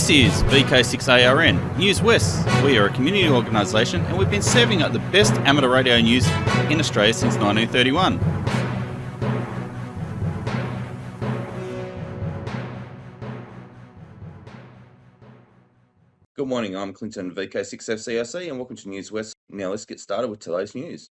This is VK6ARN, Newswest. We are a community organisation and we've been serving up the best amateur radio news in Australia since 1931. Good morning, I'm Clinton, VK6FCRC, and welcome to Newswest. Now let's get started with today's news.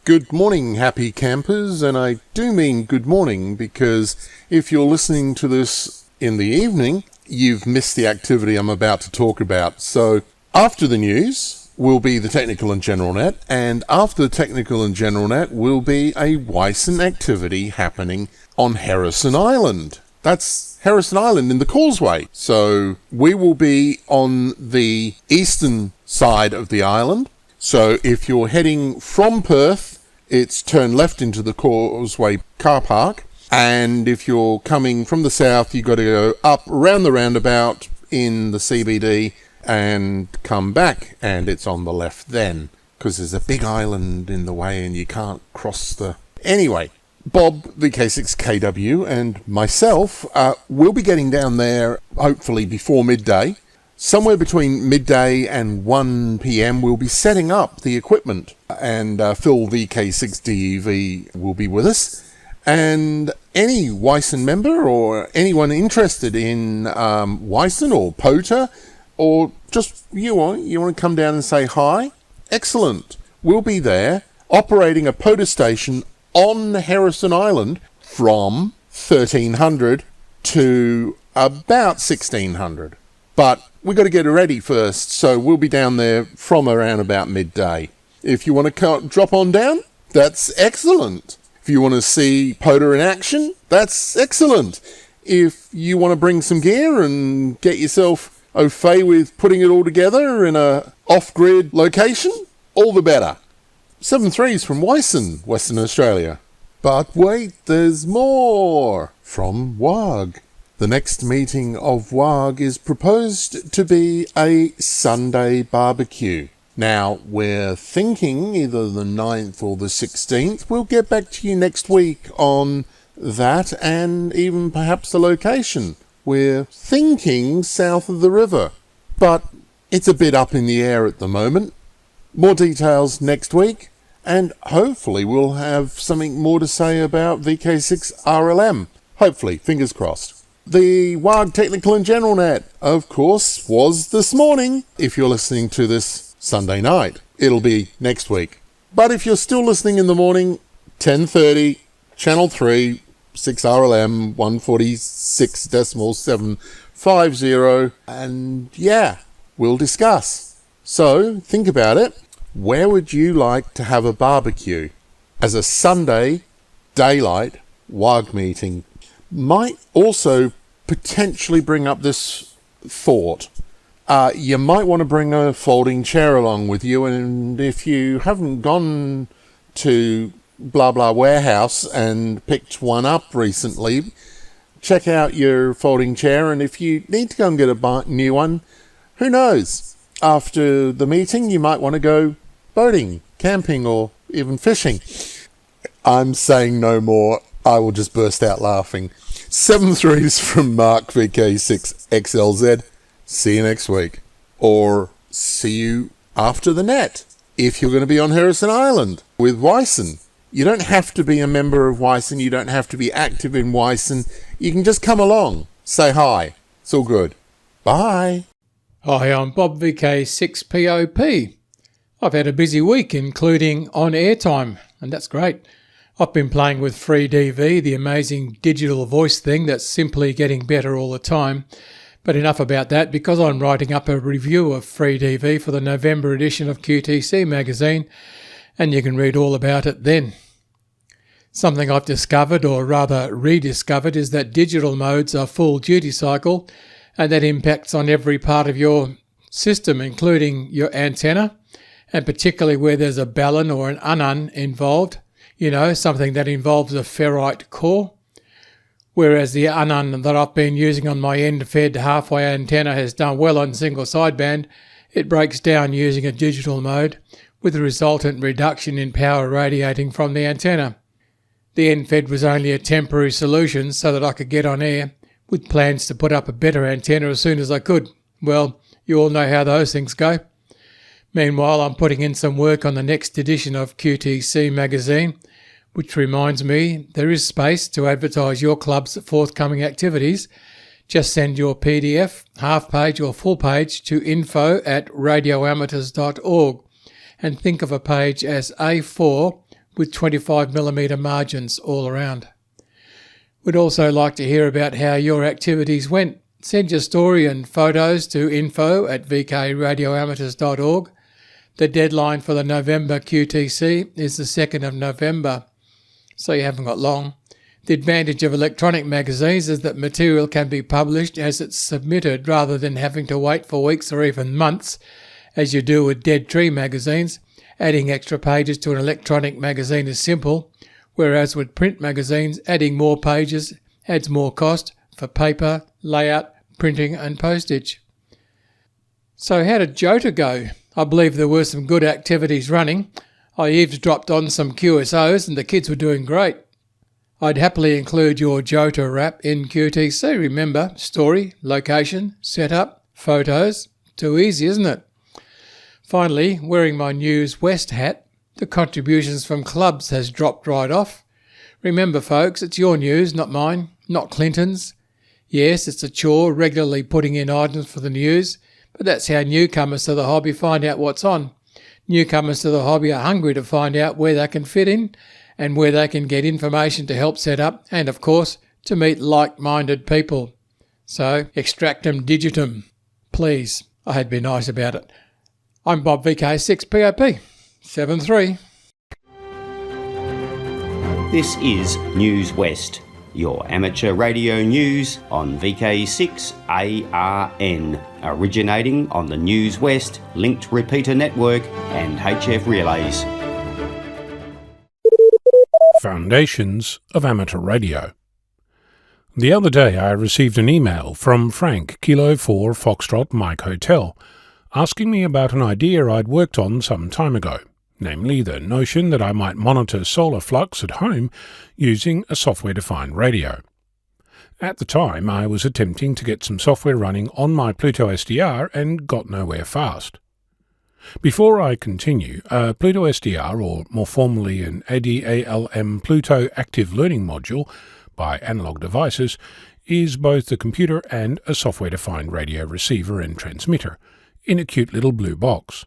Good morning, happy campers, and I do mean good morning because if you're listening to this in the evening, you've missed the activity I'm about to talk about. So after the news will be the Technical and General Net, and after the Technical and General Net will be a Wyson activity happening on Harrison Island. That's Harrison Island in the Causeway. So we will be on the eastern side of the island. So if you're heading from Perth, it's turn left into the Causeway car park. And if you're coming from the south, you've got to go up around the roundabout in the CBD and come back. And it's on the left then, because there's a big island in the way and you can't cross the... Anyway, Bob, VK6KW, and myself will be getting down there hopefully before midday. Somewhere between midday and 1 p.m. we'll be setting up the equipment, and Phil VK6DEV will be with us. And any Wyson member or anyone interested in Wyson or POTA, or just you want to come down and say hi, excellent. We'll be there operating a POTA station on Harrison Island from 1300 to about 1600. But we've got to get ready first, so we'll be down there from around about midday. If you want to drop on down, that's excellent. If you want to see POTA in action, that's excellent. If you want to bring some gear and get yourself au fait with putting it all together in a off-grid location, all the better. 7-3s from Wyson, Western Australia. But wait, there's more from WAG. The next meeting of WAG is proposed to be a Sunday barbecue. Now, we're thinking either the 9th or the 16th. We'll get back to you next week on that and even perhaps the location. We're thinking south of the river, but it's a bit up in the air at the moment. More details next week, and hopefully we'll have something more to say about VK6RLM. Hopefully, fingers crossed. The WAG Technical and General Net, of course, was this morning. If you're listening to this Sunday night, it'll be next week. But if you're still listening in the morning, 10:30, Channel 3, 6RLM, 146.750, and yeah, we'll discuss. So, think about it. Where would you like to have a barbecue? As a Sunday daylight WAG meeting. Might also potentially bring up this thought. You might want to bring a folding chair along with you, and if you haven't gone to blah blah warehouse and picked one up recently, check out your folding chair, and if you need to go and get a new one, who knows? After the meeting, you might want to go boating, camping, or even fishing. I'm saying no more. I will just burst out laughing. 7-3s from Mark VK6XLZ. See you next week. Or see you after the net. If you're going to be on Harrison Island with Wyson. You don't have to be a member of Wyson. You don't have to be active in Wyson. You can just come along. Say hi. It's all good. Bye. Hi, I'm Bob VK6POP. I've had a busy week, including on airtime, and that's great. I've been playing with FreeDV, the amazing digital voice thing that's simply getting better all the time. But enough about that, because I'm writing up a review of FreeDV for the November edition of QTC magazine, and you can read all about it then. Something I've discovered, or rather rediscovered, is that digital modes are full duty cycle, and that impacts on every part of your system, including your antenna, and particularly where there's a balun or an unun involved, something that involves a ferrite core. Whereas the unun that I've been using on my end-fed halfway antenna has done well on single sideband, it breaks down using a digital mode, with a resultant reduction in power radiating from the antenna. The end-fed was only a temporary solution so that I could get on air with plans to put up a better antenna as soon as I could. Well, you all know how those things go. Meanwhile, I'm putting in some work on the next edition of QTC magazine, which reminds me there is space to advertise your club's forthcoming activities. Just send your PDF, half page or full page to info@radioamateurs.org and think of a page as A4 with 25mm margins all around. We'd also like to hear about how your activities went. Send your story and photos to info@vkradioamateurs.org. The deadline for the November QTC is the 2nd of November, so you haven't got long. The advantage of electronic magazines is that material can be published as it's submitted rather than having to wait for weeks or even months, as you do with Dead Tree magazines. Adding extra pages to an electronic magazine is simple, whereas with print magazines, adding more pages adds more cost for paper, layout, printing and postage. So how did Jota go? I believe there were some good activities running. I eavesdropped on some QSOs and the kids were doing great. I'd happily include your Jota wrap in QTC. Remember, story, location, setup, photos. Too easy, isn't it? Finally, wearing my Newswest hat, the contributions from clubs has dropped right off. Remember, folks, it's your news, not mine, not Clinton's. Yes, it's a chore regularly putting in items for the news, but that's how newcomers to the hobby find out what's on. Newcomers to the hobby are hungry to find out where they can fit in and where they can get information to help set up and, of course, to meet like-minded people. So, extractum digitum. Please, I had to be nice about it. I'm Bob VK6POP, 7-3. This is Newswest, your amateur radio news on VK6ARN, originating on the Newswest linked repeater network and HF relays. Foundations of Amateur Radio. The other day I received an email from Frank, Kilo 4 Foxtrot Mike Hotel, asking me about an idea I'd worked on some time ago, namely the notion that I might monitor solar flux at home using a software-defined radio. At the time, I was attempting to get some software running on my Pluto SDR and got nowhere fast. Before I continue, a Pluto SDR, or more formally an ADALM Pluto Active Learning Module by Analog Devices, is both a computer and a software-defined radio receiver and transmitter in a cute little blue box.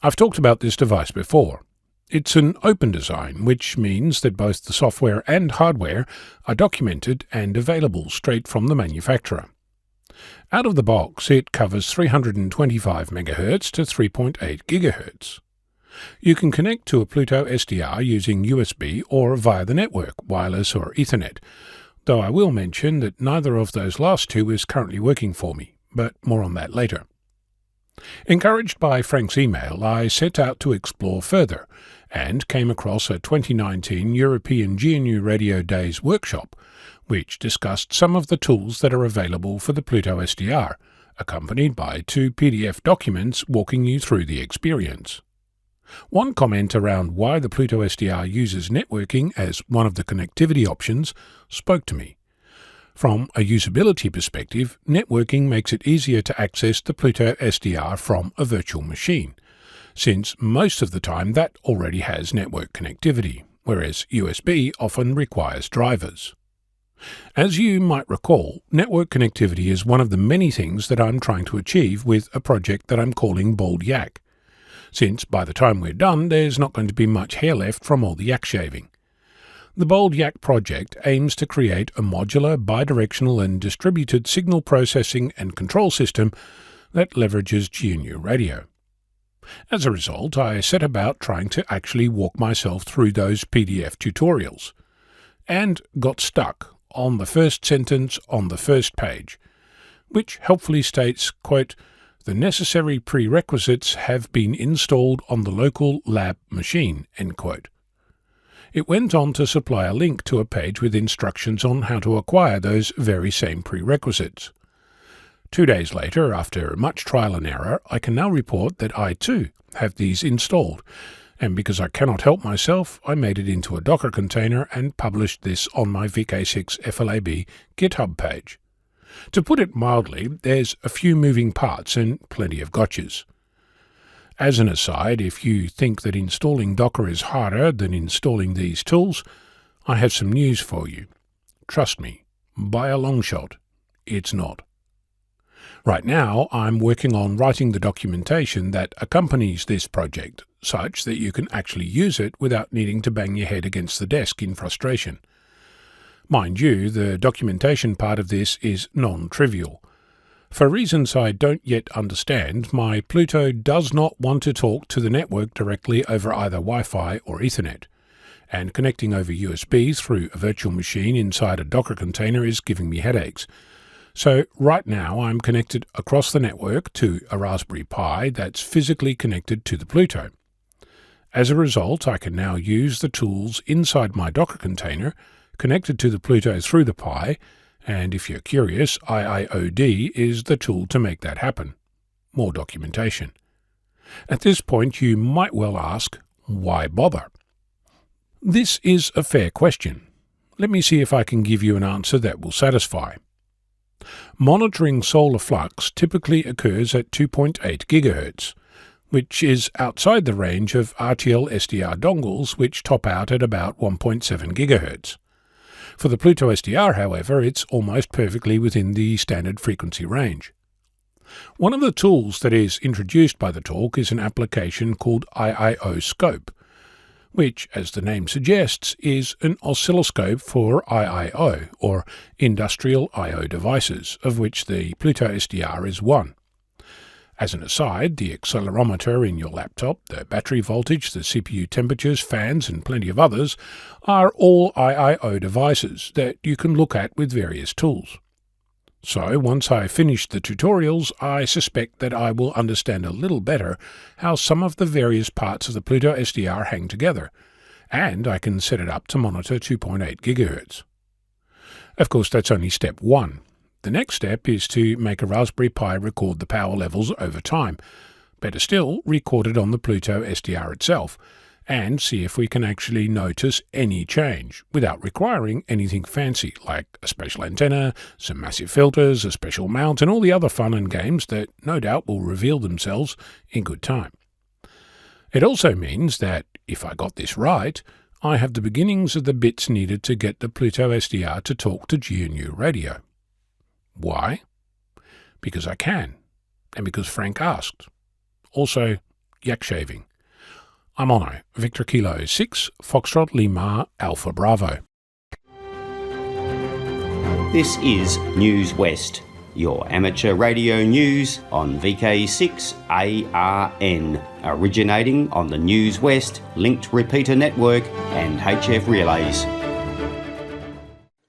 I've talked about this device before. It's an open design, which means that both the software and hardware are documented and available straight from the manufacturer. Out of the box, it covers 325 MHz to 3.8 GHz. You can connect to a Pluto SDR using USB or via the network, wireless or Ethernet, though I will mention that neither of those last two is currently working for me, but more on that later. Encouraged by Frank's email, I set out to explore further and came across a 2019 European GNU Radio Days workshop, which discussed some of the tools that are available for the Pluto SDR, accompanied by 2 PDF documents walking you through the experience. One comment around why the Pluto SDR uses networking as one of the connectivity options spoke to me. From a usability perspective, networking makes it easier to access the Pluto SDR from a virtual machine, since most of the time that already has network connectivity, whereas USB often requires drivers. As you might recall, network connectivity is one of the many things that I'm trying to achieve with a project that I'm calling Bald Yak, since by the time we're done there's not going to be much hair left from all the yak shaving. The Bald Yak project aims to create a modular, bidirectional and distributed signal processing and control system that leverages GNU radio. As a result, I set about trying to actually walk myself through those PDF tutorials, and got stuck on the first sentence on the first page, which helpfully states, quote, "The necessary prerequisites have been installed on the local lab machine," end quote. It went on to supply a link to a page with instructions on how to acquire those very same prerequisites. 2 days later, after much trial and error, I can now report that I too have these installed, and because I cannot help myself, I made it into a Docker container and published this on my VK6 FLAB GitHub page. To put it mildly, there's a few moving parts and plenty of gotchas. As an aside, if you think that installing Docker is harder than installing these tools, I have some news for you. Trust me, by a long shot, it's not. Right now, I'm working on writing the documentation that accompanies this project, such that you can actually use it without needing to bang your head against the desk in frustration. Mind you, the documentation part of this is non-trivial. For reasons I don't yet understand, my Pluto does not want to talk to the network directly over either Wi-Fi or Ethernet, and connecting over USB through a virtual machine inside a Docker container is giving me headaches. So right now I'm connected across the network to a Raspberry Pi that's physically connected to the Pluto. As a result, I can now use the tools inside my Docker container connected to the Pluto through the Pi, and if you're curious, IIoD is the tool to make that happen. More documentation. At this point you might well ask, why bother? This is a fair question. Let me see if I can give you an answer that will satisfy. Monitoring solar flux typically occurs at 2.8 GHz, which is outside the range of RTL SDR dongles, which top out at about 1.7 GHz. For the Pluto SDR, however, it's almost perfectly within the standard frequency range. One of the tools that is introduced by the talk is an application called IIO Scope, which, as the name suggests, is an oscilloscope for IIO, or Industrial I/O devices, of which the Pluto SDR is one. As an aside, the accelerometer in your laptop, the battery voltage, the CPU temperatures, fans, and plenty of others are all IIO devices that you can look at with various tools. So, once I finish the tutorials, I suspect that I will understand a little better how some of the various parts of the Pluto SDR hang together, and I can set it up to monitor 2.8 GHz. Of course, that's only step one. The next step is to make a Raspberry Pi record the power levels over time. Better still, record it on the Pluto SDR itself, and see if we can actually notice any change, without requiring anything fancy, like a special antenna, some massive filters, a special mount, and all the other fun and games that no doubt will reveal themselves in good time. It also means that, if I got this right, I have the beginnings of the bits needed to get the Pluto SDR to talk to GNU radio. Why? Because I can, and because Frank asked. Also, yak shaving. I'm Ono, Victor Kilo 6, Foxtrot Lima Alpha Bravo. This is Newswest, your amateur radio news on VK6ARN, originating on the Newswest linked repeater network and HF relays.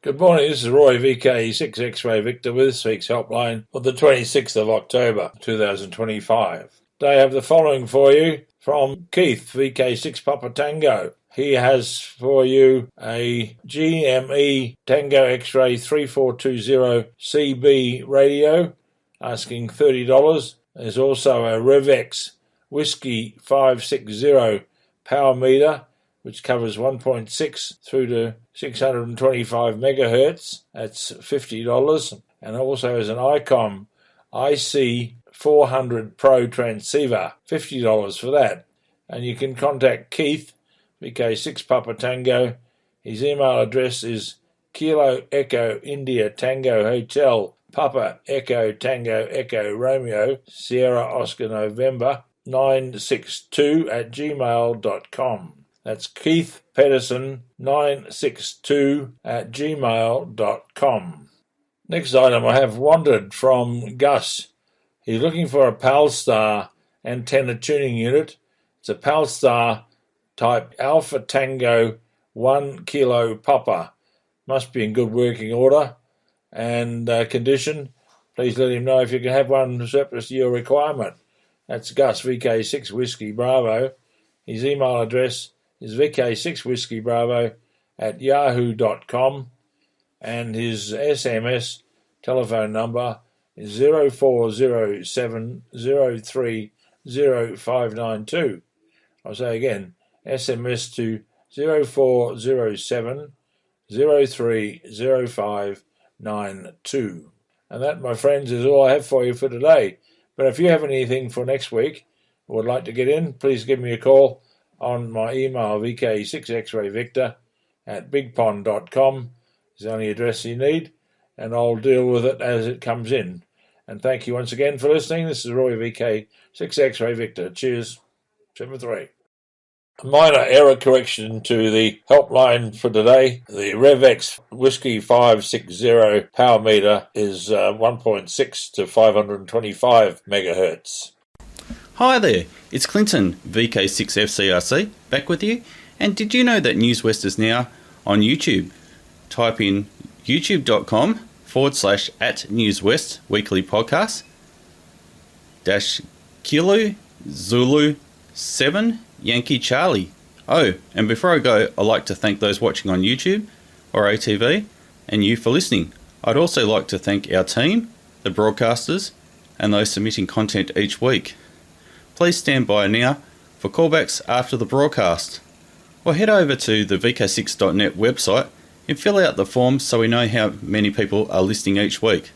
Good morning, this is Roy, VK6 X-Ray Victor with this week's helpline for the 26th of October 2025. Today I have the following for you from Keith, VK6 Papa Tango. He has for you a GME Tango X-Ray 3420 CB radio, asking $30. There's also a Revex Whiskey 560 power meter, which covers 1.6 through to 625 megahertz. That's $50. And also has an ICOM IC 400 Pro transceiver, $50 for that. And you can contact Keith, VK6 Papa Tango. His email address is Kilo Echo India Tango Hotel Papa Echo Tango Echo Romeo Sierra Oscar November 962@gmail.com. That's Keith Pedersen 962@gmail.com. Next item I have Wandered from Gus. He's looking for a Palstar antenna tuning unit. It's a Palstar type Alpha Tango 1 Kilo Papa. Must be in good working order and condition. Please let him know if you can have one surplus to your requirement. That's Gus, VK6 Whiskey Bravo. His email address is VK6WhiskeyBravo@yahoo.com, and his SMS telephone number is 0407030592. I'll say again, SMS to 0407030592. And that, my friends, is all I have for you for today. But if you have anything for next week or would like to get in, please give me a call on my email, vk6xrayvictor@bigpond.com. Is the only address you need, and I'll deal with it as it comes in. And thank you once again for listening. This is Roy VK6X-Ray Victor. Cheers. 7-3. A minor error correction to the helpline for today. The RevX Whiskey 560 power meter is 1.6 to 525 megahertz. Hi there, it's Clinton, VK6FCRC, back with you. And did you know that Newswest is now on YouTube? Type in youtube.com/@Newswest weekly podcast --Kilo Zulu 7 Yankee Charlie. Oh, and before I go, I'd like to thank those watching on YouTube or ATV and you for listening. I'd also like to thank our team, the broadcasters, and those submitting content each week. Please stand by now for callbacks after the broadcast. Or head over to the VK6.net website and fill out the forms so we know how many people are listening each week.